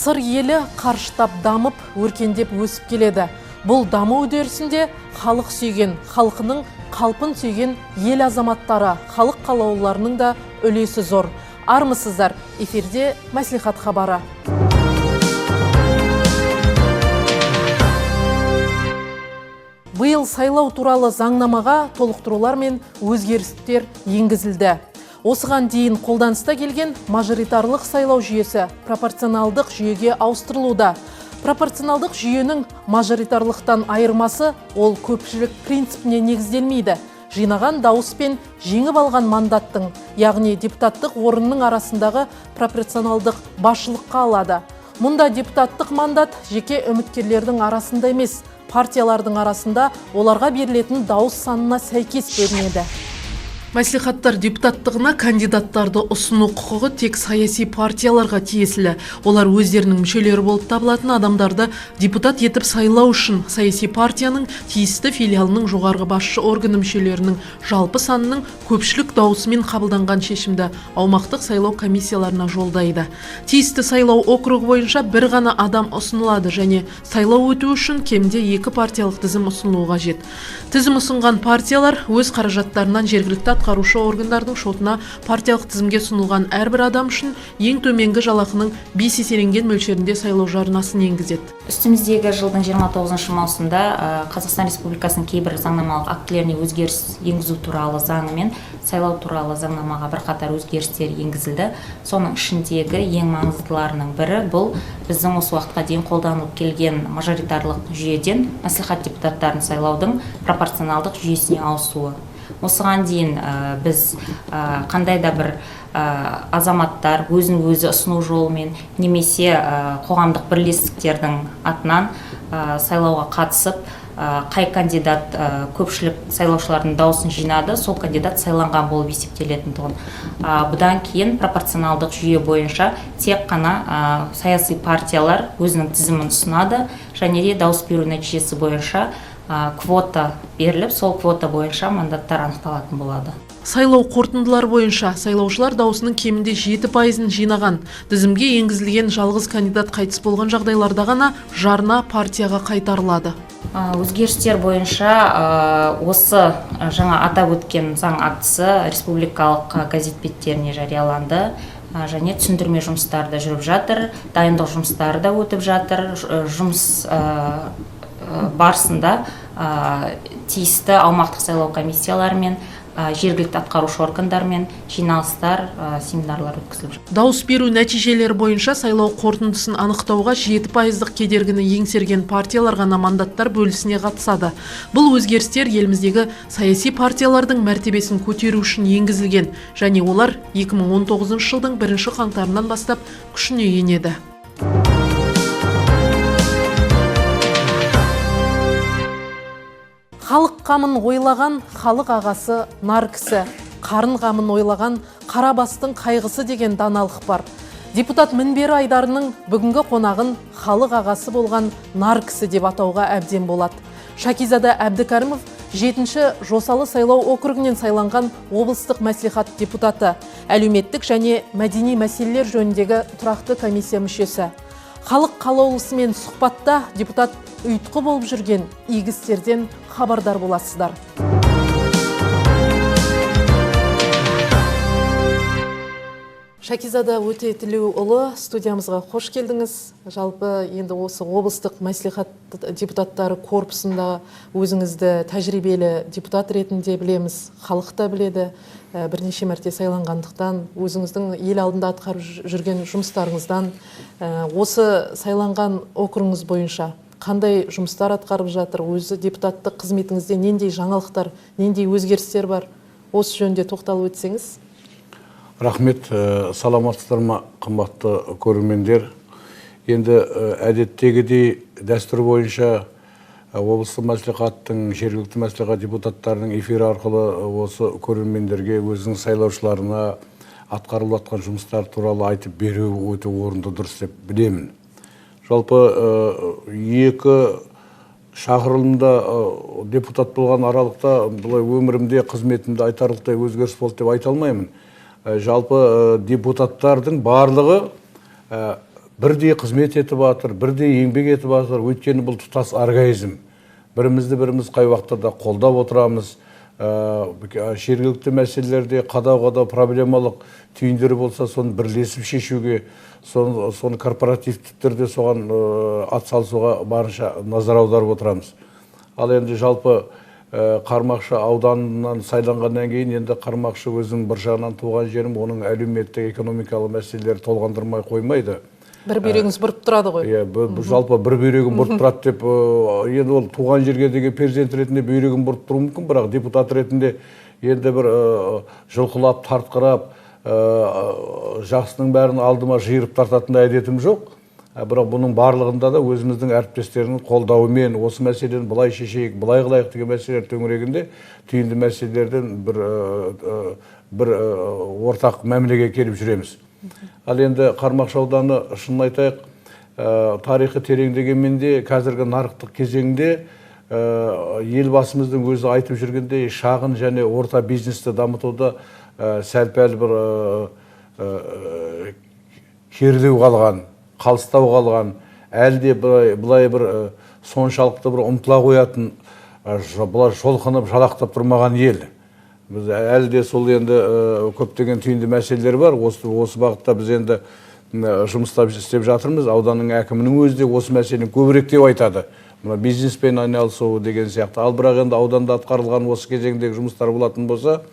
Сыр елі қарыштап дамып, өркендеп өсіп келеді. Бұл даму үдерісінде халық сүйген, халқының қалпын сүйген ел азаматтары, халық қалаулыларының да үлесі зор. Армысыздар, эфирде мәслихат хабары. Биыл сайлау туралы заңнамаға толықтырулар мен өзгерістер енгізілді. Осыған дейін қолданыста келген мажоритарлық сайлау жүйесі пропорционалдық жүйеге ауыстырылуда. Пропорционалдық жүйенің мажоритарлықтан айырмасы ол көпшілік принципіне негізделмейді. Жинаған дауыс пен жеңіп алған мандаттың, яғни депутаттық орынның арасындағы пропорционалдық басшылыққа алады. Мұнда депутаттық мандат жеке үміткерлердің арасында емес, партиялардың арасында оларға берілетін дауыс санына сәйкес бөлінеді. Мәслихаттар депутаттығына кандидаттарды ұсыну құқығы тек саяси партияларға тиесілі. Олар өздерінің мүшелері болып табылатын адамдарды депутат етіп сайлау үшін саяси партияның тиісті филиалының жоғарғы басшы органы мүшелерінің жалпы санының көпшілік даусымен қабылданған шешімді аумақтық сайлау комиссияларына жолдайды. Тиісті сайлау округі бойынша бір ғана адам ұсынылады және сайлау өту үшін кемде 2 партиялық тізім ұсынылуы қажет. Тізім ұсынған партиялар өз қаражаттарынан жергілікті атқарушы органдардың шотына партиялық тізімге ұсынылған әрбір адам үшін ең төменгі жалақының 5 еселенген мөлшерінде сайлау жарнасын енгізеді. Үстіміздегі жылдың 29 маусымда Қазақстан Республикасының кейбір заңнамалық актілеріне өзгеріс енгізу туралы заңы мен сайлау туралы заңнамаға бірқатар өзгерістер енгізілді. Соның ішіндегі ең маңыздыларының бірі бұл біздің осы уақытқа дейін қолданылып келген мажоритарлық жүйеден мәслихат депутаттарын сайлаудың пропорционалдық жүйесіне ауысуы. Осыған дейін біз қандай да бір азаматтар өзін өзі ұсыну жолымен немесе қоғамдық бірлестіктердің атынан сайлауға қатысып, қай кандидат көпшілік сайлаушылардың дауысын жинады, сол кандидат сайланған болып есептелетін тұғын. Бұдан кейін пропорционалдық жүйе бойынша тек қана саяси партиялар өзінің тізімін ұсынады және де дауыс беру нәтижесі бойынша квота беріліп, сол квота бойынша мандаттар анықталатын болады. Сайлау қорытындылар бойынша сайлаушылар даусының кемінде 7% жинаған. Тізімге енгізілген жалғыз кандидат қайтыс болған жағдайларда ғана жарна партияға қайтарылады. Өзгерістер бойынша осы жаңа атап өткен заң актісі республикалық газет беттеріне жарияланды және түсіндірме жұмыстары да жүріп жатыр, дайындық жұмыстары да өтіп жатыр. Жұмыс барысында тиісті аумақтық сайлау комиссияларымен, жергілікті атқарушы органдармен жиналыстар, семинарлар өткізіліп жатыр. Дауыс беру нәтижелері бойынша сайлау қорытындысын анықтауға 7% кедергіні еңсерген партиялар ғана мандаттар бөлісіне қатысады. Бұл өзгерістер еліміздегі саяси партиялардың мәртебесін көтеру үшін енгізілген және олар 2019 жылдың 1 қаңтарынан бастап күшіне енеді. Халық қамын ойлаған халық ағасы нар кісі, қарын қамын ойлаған қарабастың қайғысы деген даналық бар. Депутат мінбері айдарының бүгінгі қонағын халық ағасы болған нар кісі деп атауға әбден болады. Шакизада Әбдікәрімов 7-ші Жосалы сайлау округінен сайланған облыстық мәслихат депутаты, әлеуметтік және мәдени мәселелер жөніндегі тұрақты комиссия мүшесі. Халық қалаулысымен сұхбатта депутат ұйытқы болып жүрген игі істерден хабардар боласыздар. Шакизада Өтетілеуұлы, студиямызға қош келдіңіз. Жалпы енді осы облыстық мәслихат депутаттары корпусында өзіңізді тәжірибелі депутат ретінде білеміз, халық та біледі. Бірнеше мәрте сайланғандықтан, өзіңіздің ел алдында атқарып жүрген жұмыстарыңыздан, осы сайланған округіңіз бойынша қандай жұмыстар атқарып жатыр, өзі депутаттық қызметіңізде нендей жаңалықтар, нендей өзгерістер бар, осы жөнінде тоқталып өтсеңіз. Рахмет, саламатсыздар ма, қымбатты көрермендер. Енді әдеттегідей дәстүр бойынша облыстық мәслихаттың, жергілікті мәслихат депутаттарының эфир арқылы осы көрермендерге өзінің сайлаушыларына атқарылып жатқан жұмыстар туралы айтып беру өте орынды дұрыс деп білемін. Жалпы 2 шақырылымда депутат болған аралықта бұлай өмірімде, қызметімде айтарлықтай өзгеріс болды деп айта алмаймын. Жалпы депутаттардың барлығы бірдей қызмет етіп жатыр, бірдей еңбек етіп жатыр. Өйткені бұл тұтас организм. Бірімізді біріміз қай уақытта да қолдап отырамыз. Жергілікті мәселелерде қадау проблемалық түйіндері болса, соны бірлесіп шешуге, соны корпоративті түрде соған атсалысуға барынша назар аударып отырамыз. Ал енді жалпы Қармақшы ауданынан сайланғаннан кейін енді Қармақшы өзінің бір жағынан туған жерім, оның әлеуметтік экономикалық мәселелері толғандырмай қоймайды. Бір бүйрегіңіз бұрып тұрады ғой. Жалпы бір бүйрегім бұрып тұрады деп, енді ол туған жерге деген перзент ретінде бүйрегім бұрып тұру мүмкін, бірақ депутат ретінде енді бір жұлқылап, тартқырап, жақсының бәрін алдыма жиырып тартатын әдетім жоқ. Бірақ бұның барлығында да өзіміздің әріптестерінің қолдауымен осы мәселені былай шешейік, былай қылайық деген мәселелер төңірегінде түйінді мәселелерден бір ортақ мәмілеге келіп жүреміз. Ал енді Қармақшы ауданы, шынын айтайық, тарихы терең дегенмен де қазіргі нарықтық кезеңде елбасымыздың өзі айтып жүргендей шағын және орта бизнесті дамытуда сәл-пәл бір керілеу қалған, қалыстау қалған, әлде бұлай бір соншалықты бір ұмтыла қоятын, бұлар шолқынып жалақтап тұрмаған ел. Біз әлде сол енді көптеген түйінді мәселелер бар. Осы бағытта біз енді жұмыстап істеп жатырмыз. Ауданның әкімінің өзі де осы мәселені көбірек деп айтады. Бизнеспен айналысу деген сияқты. Ал бірақ енді ауданда атқарылған осы кезеңдегі жұмыстар болатын болса,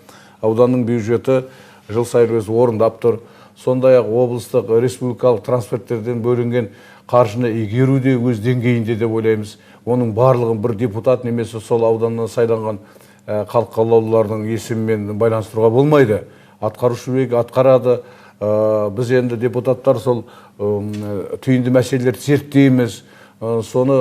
ауданның бюджеті жыл сайын өзі орындап тұр. Сондай-ақ облыстық республикалық трансферттерден бөлінген қаржыны игеру де өз деңгейінде деп ойлаймыз. Оның барлығын бір депутат немесе сол ауданнан сайланған халық қалаулылардың есімімен байланыстыруға болмайды. Атқарушы билік атқарады. Біз енді депутаттар сол түйінді мәселелерді зерттейміз, соны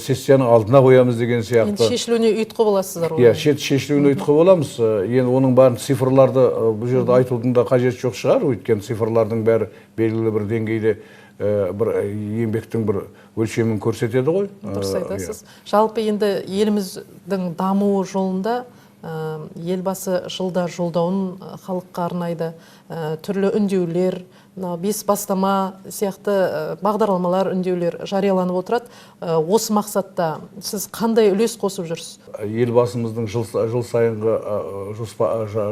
сессияның алдына қоямыз деген сияқты. Енді шешілуіне ұйытқы боласыздар. Шешілуіне ұйытқы боламыз. Енді оның барын цифрларды бұл жерде айтудың да қажет жоқ шығар. Өйткені цифрлардың бәрі белгілі бір деңгейде бір еңбектің бір өлшемін көрсетеді ғой. Дұрыс айтасыз. Жалпы енді еліміздің дамуы жолында елбасы жылда жолдауын халыққа арнайды. Түрлі үндеулер, 5 бастама сияқты бағдарламалар, үндеулер жарияланып отырады. Осы мақсатта сіз қандай үлес қосып жүрсіз? Елбасымыздың жыл сайынғы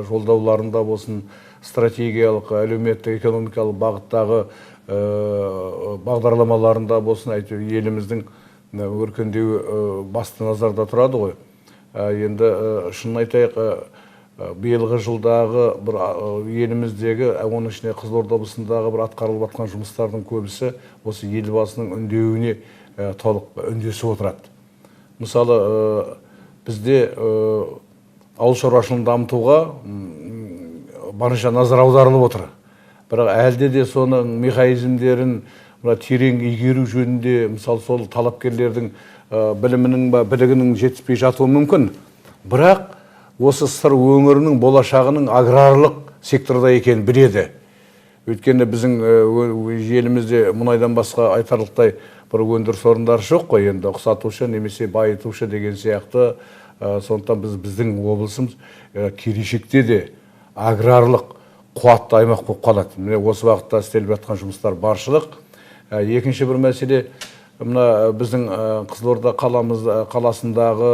жолдауларында болсын, стратегиялық, әлеуметтік, экономикалық бағыттағы бағдарламаларында болсын, еліміздің өркендеуі басты назарда тұрады ғой. Енді шынын айтайық, биылғы жылдағы бір еліміздегі, оның ішінде Қызылорда облысындағы бір атқарылып жатқан жұмыстардың көбісі осы елбасының үндеуіне толық үндесіп отырады. Мысалы, бізде ауыл шаруашылығын дамытуға барынша назар аударылып отыр. Бірақ әлде де соның механизмдерін терең игеру жөнінде, мысалы сол талапкерлердің білімінің білігінің жетіспей жатуы мүмкін. Бірақ осы сыр өңірінің болашағының аграрлық секторда екенін біледі. Өйткені біздің елімізде мұнайдан басқа айтарлықтай бір өндіріс орындары жоқ қой, енді ұқсатушы немесе байытушы деген сияқты. Сондықтан біздің облысымыз келешекте де аграрлық қуатты аймақ болып қалады. Міне осы уақытта істеліп жатқан жұмыстар баршылық. Екінші бір мәселе, мына біздің Қызылорда қаласындағы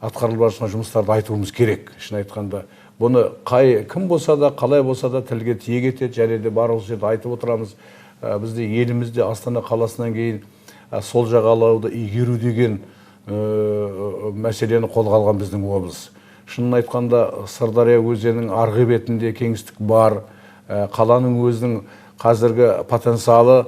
атқарылып жатқан жұмыстарды айтуымыз керек. Шын айтқанда, бұны кім болса да, қалай болса да тілге тиек етеді, және де барлық жерде айтып отырамыз. Бізде елімізде Астана қаласынан кейін сол жағалауды игеру деген мәселені қолға алған біздің облыс. Шынын айтқанда, Сырдария өзенінің арғы бетінде кеңістік бар. Қаланың өзінің қазіргі потенциалы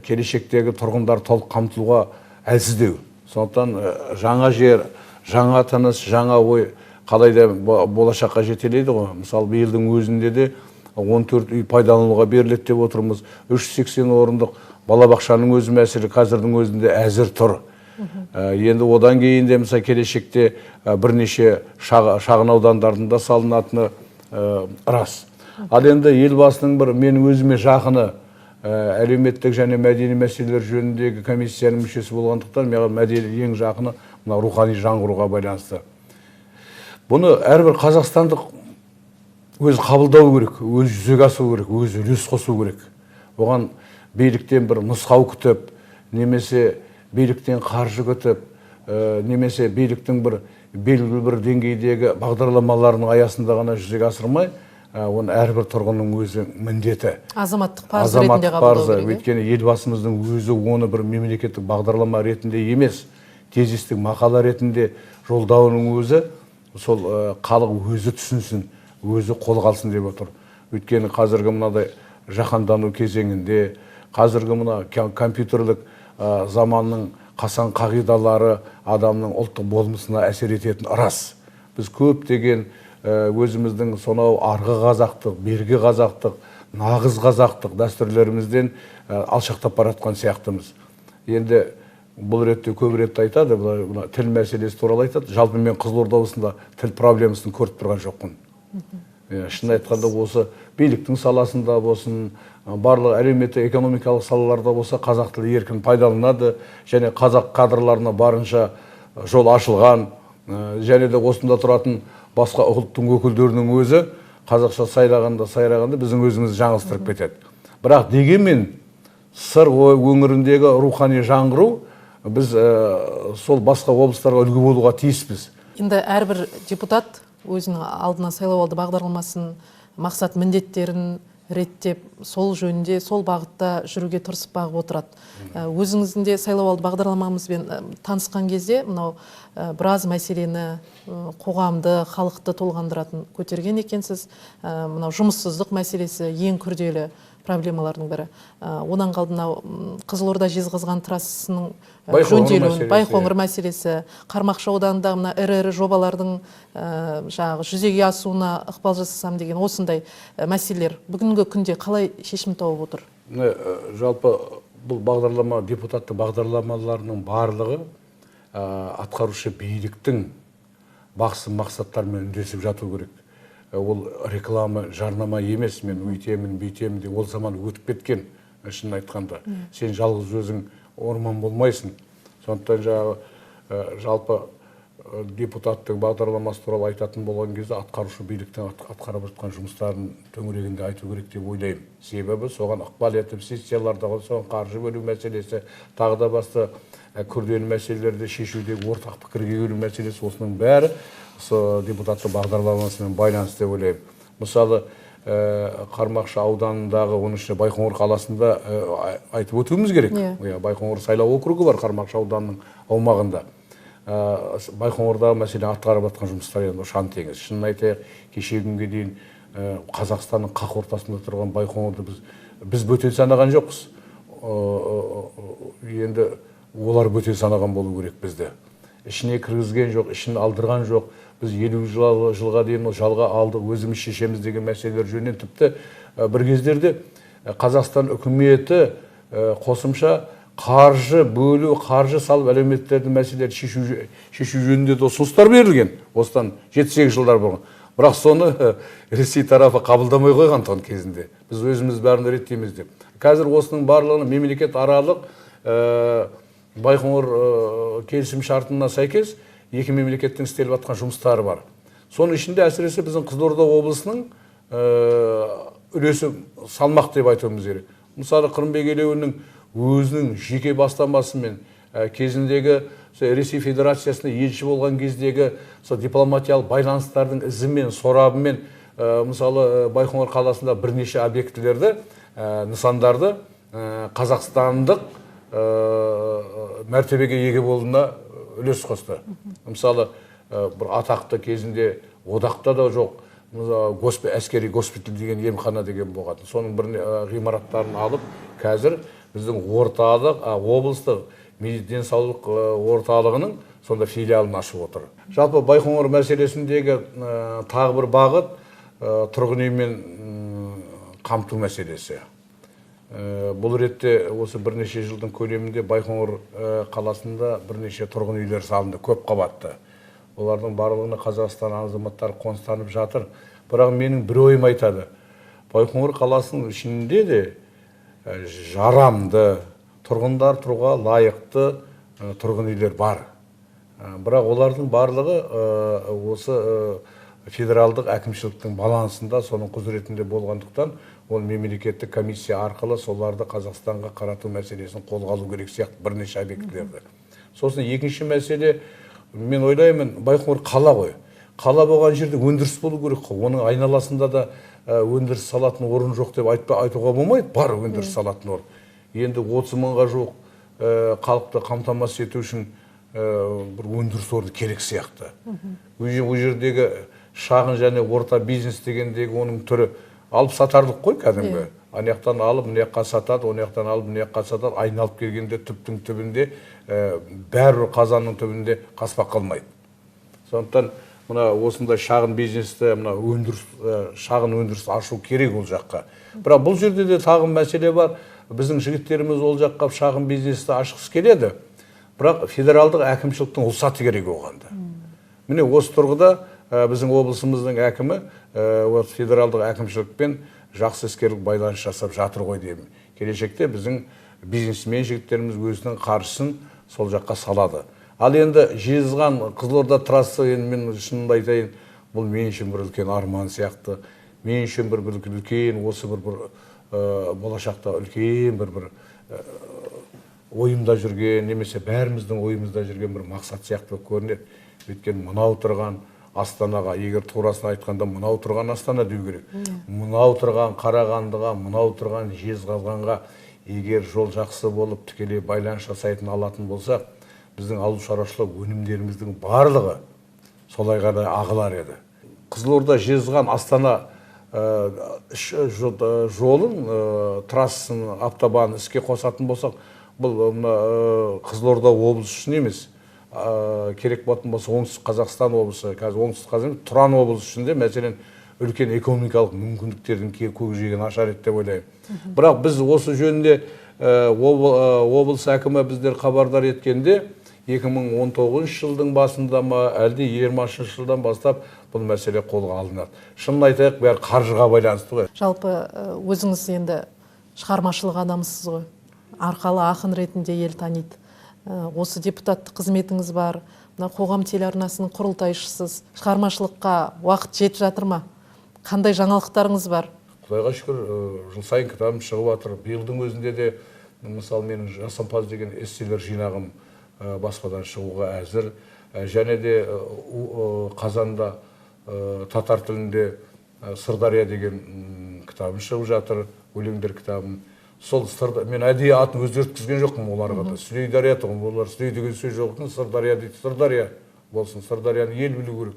келешектегі тұрғындар толық қамтылуға әлсіздеу. Сондықтан жаңа жер, жаңа тыныс, жаңа ой қалайда болашаққа жетелейді ғой. Мысалы, биылдың өзінде де 14 үй пайдалануға беріледі деп отырмыз. 380 орындық балабақшаның өзі мәселе қазірдің өзінде әзір тұр. Енді одан кейін де мысалы келешекте бірнеше шағын аудандардың да салынатыны рас. Ал енді елбасының бір мен өзіме жақыны әлеуметтік және мәдени мәселелер жөніндегі комиссияның мүшесі болғандықтан маған ең жақыны мына рухани жаңғыруға байланысты. Бұны әрбір қазақстандық өзі қабылдау керек, өзі жүзеге асыру керек, өзі үлес қосу керек. Оған биліктен бір нұсқау күтіп, немесе биліктен қаржы күтіп, немесе биліктің бір белгілі бір деңгейдегі бағдарламаларының аясында ғана жүзеге асырмай, оны әрбір тұрғынның өзі міндеті. Азаматтық парыз ретінде қабылдау керек. Өйткені елбасымыздың өзі оны бір мемлекеттік бағдарлама ретінде емес, тезистік мақала ретінде жолдауының өзі сол халық өзі түсінсін, өзі қолға алсын деп отыр. Өйткені қазіргі мынадай жаһандану кезеңінде, қазіргі мына компьютерлік заманның қасан қағидалары адамның ұлттық болмысына әсер ететін рас. Біз көптеген өзіміздің сонау арғы қазақтық, бергі қазақтық, нағыз қазақтық дәстүрлерімізден алшақтап бара жатқан сияқтымыз. Енді бұл ретте көп ретте айтады, тіл мәселесі туралы айтады. Жалпы мен Қызылорда облысында тіл проблемасын көріп тұрған жоқпын. Шын айтқанда осы биліктің саласында болсын, барлық әлеуметтік экономикалық салаларда болса қазақ тілі еркін пайдаланады, және қазақ кадрларына барынша жол ашылған, және де осында тұратын басқа ұлттың өкілдерінің өзі қазақша сайрағанда біздің өзімізді жаңылыстырып кетеді. Бірақ дегенмен сыр өңіріндегі рухани жаңғыру біз сол басқа облыстарға үлгі болуға тиіспіз. Енді әрбір депутат өзінің алдына сайлауалды бағдарламасын, мақсат міндеттерін реттеп, сол жөнінде, сол бағытта жүруге тырысып бағып отырады. Өзіңіздің де сайлауалды бағдарламамызбен танысқан кезде, мынау біраз мәселені қоғамды, халықты толғандыратын көтерген екенсіз. Мынау жұмыссыздық мәселесі ең күрделі проблемалардың бірі. Одан қалды Қызылорда Жезқазған трассасының жөнделуін, Байқоңыр мәселесі, Қармақшы ауданындағы мына ірі бұл жүзеге асуына ықпал жасасам деген осындай мәселелер бүгінгі күнде қалай шешім тауып отыр? Жалпы бұл бағдарлама, депутаттық бағдарламаларының барлығы атқарушы биліктің бақсы мақсаттарымен үндесіп жату керек. Ол реклама, жарнама емес, мен өйтемін, бүйтемін де, ол заман өтіп кеткен. Шын айтқанда, сен жалғыз өзің орман болмайсың. Сондықтан жалпы депутаттың бағдарламасы туралы айтатын болған кезде атқарушы биліктің атқарып жатқан жұмыстарын төңірегінде айту керек деп ойлаймын. Себебі соған ықпал етіп, сессияларда соған қаржы бөлу мәселесі, тағы да басқа күрделі мәселелерді шешудегі ортақ пікірге келу мәселесі, осының бәрі депутаттық бағдарламасымен байланысты деп ойлаймын. Мысалы, Қармақшы ауданындағы, оның ішінде Байқоңыр қаласында айтып өтуіміз керек. Байқоңыр сайлау округі бар Қармақшы ауданының аумағында. Байқоңырдағы мәселе атқарып жатқан жұмыстар енді ұшан теңіз. Шынын айтайық, кеше күнге дейін Қазақстанның қақ ортасында тұрған Байқоңырды біз бөтен санаған жоқпыз. Енді олар бөтен санаған болу керек бізді. Ішіне кіргізген жоқ, ішін алдырған жоқ. Біз 50 жылға дейін жалға алдық, өзіміз шешеміз деген мәселелер жөнінен тіпті бір кездерде Қазақстан үкіметі қосымша қаржы бөлу, қаржы салып әлеуметтердің мәселелерді шешу жөнінде де ұсыныстар берілген. Осыдан 7-8 жылдар болған. Бірақ соны Ресей тарапы қабылдамай қойған тон кезінде. Біз өзіміз бәрін реттейміз деп. Қазір осының барлығын мемлекет аралық Байқоңыр келісім шартына сәйкес екі мемлекеттің істеліп жатқан жұмыстары бар. Соның ішінде әсіресе біздің Қызылорда облысының үлесі салмақ деп айтуымыз керек. Мысалы, Қырымбек Елеуінің өзінің жеке бастамасымен кезіндегі Ресей Федерациясына елші болған кездегі дипломатиялық байланыстардың ізімен, сорабымен, мысалы, Байқоңыр қаласында бірнеше объектілерді, нысандарды қазақстандық мәртебеге еге болуына үлес қосты. Мысалы, бір атақты кезінде одақта да жоқ, әскери госпиталь деген емхана деген болған. Соның бір ғимараттарын алып, қазір біздің орталық, облыстық денсаулық орталығының сонда филиалын ашып отыр. Жалпы Байқоңыр мәселесіндегі тағы бір бағыт тұрғын үймен қамту мәселесі. Бұл ретте осы бірнеше жылдың көлемінде Байқоңыр қаласында бірнеше тұрғын үйлер салынды, көп қабатты. Олардың барлығына Қазақстан азаматтары қоныстанып жатыр. Бірақ менің бір ойым айтады. Байқоңыр қаласының ішінде де жарамды, тұрғындар тұруға лайықты тұрғын үйлер бар. Бірақ олардың барлығы осы федералдық әкімшіліктің балансында, соның құзыретінде болғандықтан ол мемлекеттік комиссия арқылы соларды Қазақстанға қарату мәселесін қолға алу керек сияқты бірнеше объектілерді. Сосын екінші мәселе, мен ойлаймын, Байқоңыр қала ғой. Қала болған жерде өндіріс болу керек қой. Оның айналасында да өндіріс салатын орын жоқ деп айтуға болмайды. Бар өндіріс салатын орын. Енді 30 мыңға жоқ халықты қамтамасыз ету үшін бір өндіріс орны керек сияқты. Ол жердегі шағын және орта бизнес дегендегі оның түрі алып сатарлық қой кәдімгі. Аяқтан алып, мына жаққа сатады, оны жақтан алып, мына жаққа сатады. Айналып келгенде түптің түбінде, бәрі қазанның түбінде қаспақ қалмайды. Сондықтан мына осындай шағын бизнесті, мына шағын өндіріс ашу керек ол жаққа. Бірақ бұл жерде де тағы мәселе бар. Біздің жігіттеріміз ол жаққа шағын бизнесті ашқысы келеді. Бірақ федералдық әкімшіліктің рұқсаты керек оғанда. Міне осы тұрғыда біздің облысымыздың әкімі федералдық әкімшілікпен жақсы іскерлік байланыс жасап жатыр ғой деймін. Келешекте біздің бизнесмен жігіттеріміз өзінің қаржысын сол жаққа салады. Ал енді Жезқазған Қызылорда трассы, енді мен шынымды айтайын, бұл мен үшін бір үлкен арман сияқты. Мен үшін бір үлкен, осы бір болашақта үлкен бір ойымда жүрген, немесе бәріміздің ойымызда жүрген бір мақсат сияқты көрінеді. Өйткені мынау тұрған Астанаға, егер турасын айтқанда, мынау тұрған Астана деу керек. Мынау тұрған Қарағандыға, мынау тұрған Жезқазғанға егер жол жақсы болып тікелей байланыс жасайтын алатын болсақ, біздің ауыл шаруашылық өнімдеріміздің барлығы солай ғана ағылар еді. Қызылорда, Жезқазған, Астана жолын, трассын, автобанын іске қосатын болсақ, бұл Қызылорда облысы үшін емес, керек болатын болса оңтүстік Қазақстан облысы, қазір оңтүстік Қазақстан, Тұран облысы ішінде мәселен үлкен экономикалық мүмкіндіктердің көкжиегін ашар еді деп ойлаймын. Бірақ біз осы жөнінде облыс әкімі біздер хабардар еткенде 2019 жылдың басында ма, әлде 20 жылдан бастап бұл мәселе қолға алынады. Шынын айтайық, бәрі қаржыға байланысты ғой. Жалпы өзіңіз енді шығармашылық адамсыз ғой. Арқалы ақын ретінде ел таниды. Осы депутаттық қызметіңіз бар, қоғам телеарнасының құрылтайшысыз. Шығармашылыққа уақыт жетіп жатыр ма? Қандай жаңалықтарыңыз бар? Құдайға шүкір, жыл сайын кітабым шығып жатыр. Биылдың өзінде де, мысалы, менің жасампаз деген эсселер жинағым баспадан шығуға әзір. Және де қазанда татар тілінде Сырдария деген кітабым шығып жатыр, өлеңдер кітабым. Сол мен әдейі атын өзгерткізген жоқпын оларға да. Сүлейдария тұғым, олар Сүлей деген сөз жоқтың, Сырдария дейді. Сырдария болсын, Сырдарияны ел білу керек.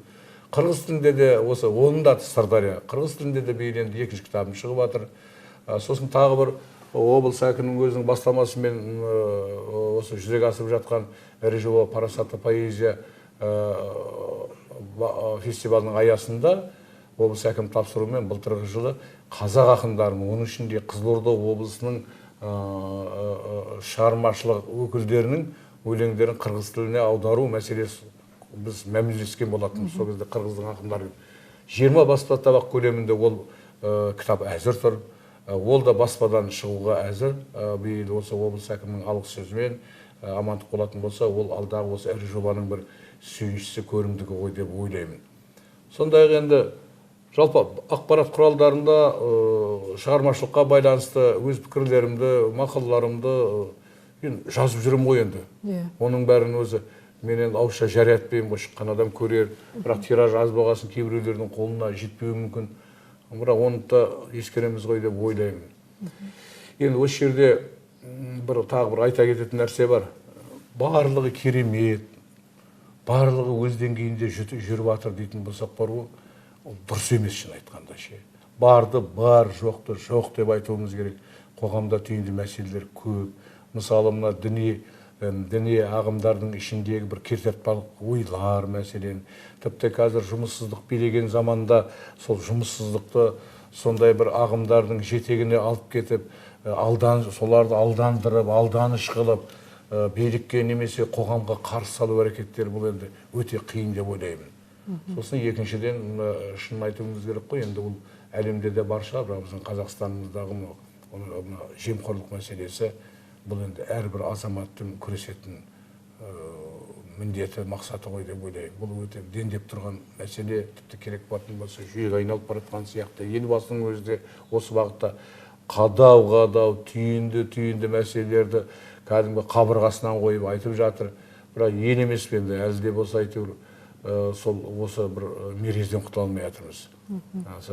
Қырғыз тілінде де осы, оның да аты Сырдария. Қырғыз тілінде де бейленді екінші кітабым шығып жатыр. Сосын тағы бір облыс әкімінің өзінің бастамасымен осы жүзеге асып жатқан ірі жоба Парасатты поэзия фестивалінің аясында облыс әкім тапсыруымен былтырғы жылы қазақ ақындарының, оның ішінде Қызылорда облысының шығармашылық өкілдерінің өлеңдерін қырғыз тіліне аудару мәселесі біз мәмілескен болатынбыз. Сол кезде қырғыздың ақындары 20 баспа табақ көлемінде ол кітап әзір тұр. Ол да баспадан шығуға әзір. Биыл осы облыс әкімінің алғы сөзімен амандық болатын болса, ол алдағы осы ірі жобаның бір сүйіншісі, көрімдігі ғой деп ойлаймын. Сондай енді жалпы ақпарат құралдарында шығармашылыққа байланысты өз пікірлерімді, мақалаларымды жазып жүрім ғой енді. Оның бәрін өзі мен енді ауызша жария етпеймін ғой, шыққан адам көрер, бірақ тираж аз болғасын кейбіреулердің қолына жетпеуі мүмкін. Бірақ оны да ескереміз ғой деп ойлаймын. Енді осы жерде тағы бір айта кететін нәрсе бар. Барлығы керемет, барлығы өз деңгейінде жүріп жатыр дейтін болсақ бар ғой, ол дұрыс емес шын айтқанда ше. Барды бар, жоқты жоқ деп айтуымыз керек. Қоғамда түйінді мәселелер көп. Мысалы, мына діни ағымдардың ішіндегі бір кертартпалық ойлар мәселен. Тіпті қазір жұмыссыздық билеген заманда сол жұмыссыздықты сондай бір ағымдардың жетегіне алып кетіп, соларды алдандырып, алданыш қылып, билікке немесе қоғамға қарсы салу әрекеттері бұл енді өте қиын деп ойлаймын. Сосын екіншіден шын айтуымыз керек қой, енді бұл әлемде де бар шығар, бірақ біздің Қазақстанымыздағы жемқорлық мәселесі бұл енді әрбір азаматтың күресетін міндеті, мақсаты ғой деп ойлаймын. Бұл өте дендеп тұрған мәселе, тіпті керек болатын болса жүйеге айналып бара жатқан сияқты. Елбасының өзі де осы бағытта қадау, түйінді мәселелерді кәдімгі қабырғасынан қойып айтып жатыр. Бірақ ел емес пе енді, әлі де болса әйтеуір осы бір мерезден құтыла алмай жатырмыз.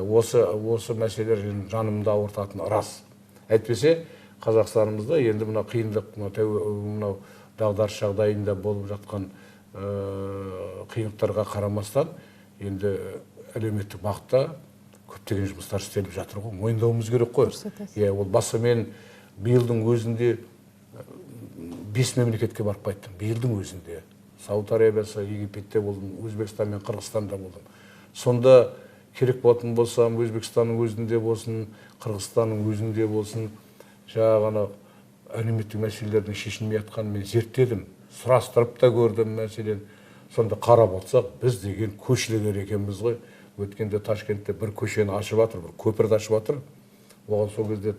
Осы мәселелер жанымда ауыртатыны рас. Әйтпесе Қазақстанымызда енді мына қиындық, мынау дағдарыс жағдайында болып жатқан қиындықтарға қарамастан енді әлеуметтік бағытта көптеген жұмыстар істеліп жатыр ғой, мойындауымыз керек қой. Ол басы мен биылдың өзінде 5 мемлекетке барып қайттым. Биылдың өзінде Сауд Арабиясы, Египетте болдым, Өзбекстан мен Қырғызстанда болдым. Сонда керек болатын болсам, Өзбекстанның өзінде болсын, Қырғызстанның өзінде болсын, жаңағы әлеуметтік мәселелердің шешілмей жатқанын мен зерттедім, сұрастырып та көрдім мәселен. Сонда қарап отырсақ, біз деген көшілер екенбіз ғой. Өткенде Ташкентте бір көшені ашып жатыр, бір көпірді ашып жатыр. Оған сол кезде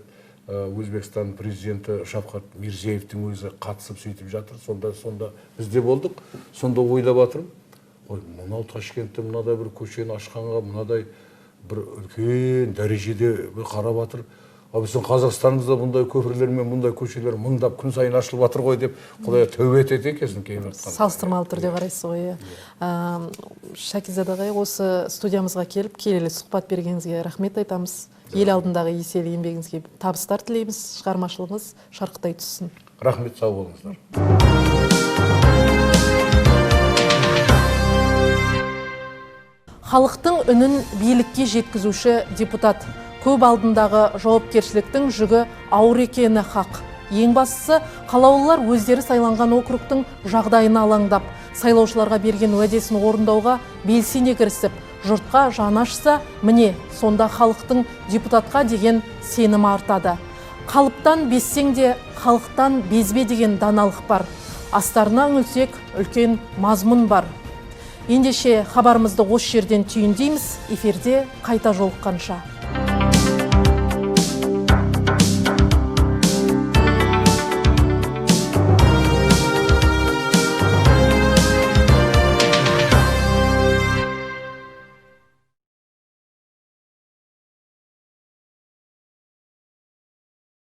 Өзбекстан президенті Шавкат Мирзиевтің өзі қатысып сөйтіп жатыр. Сонда бізде болдық. Сонда ойлап жатырмын, ой, мынау Ташкентте мынадай бір көшені ашқанға мынадай бір үлкен дәрежеде қарап жатыр. Біздің Қазақстанымызда бұндай көпірлер мен бұндай көшелер мыңдап күн сайын ашылып жатыр ғой деп Құдайға тәубе етеді екенсің кейін жатқан. Салыстырмалы түрде қарайсыз ғой. Шәкизат ағай, осы студиямызға келіп келелі сұхбат бергеніңізге рахмет айтамыз. Ел алдындағы еселі еңбегіңізге табыстар тілейміз, шығармашылығыңыз шарықтай түссін. Рахмет, сау болыңыздар. Халықтың үнін билікке жеткізуші депутат. Көп алдындағы жауапкершіліктің жүгі ауыр екені хақ. Ең бастысы, қалаулылар өздері сайланған округтың жағдайына алаңдап, сайлаушыларға берген уәдесін орындауға белсене кірісіп, жұртқа жаны ашса, міне, сонда халықтың депутатқа деген сенімі артады. Қалыптан безсең де, халықтан безбе деген даналық бар. Астарына үңілсек, үлкен мазмұн бар. Ендеше хабарымызды осы жерден түйіндейміз, эфирде қайта жолыққанша.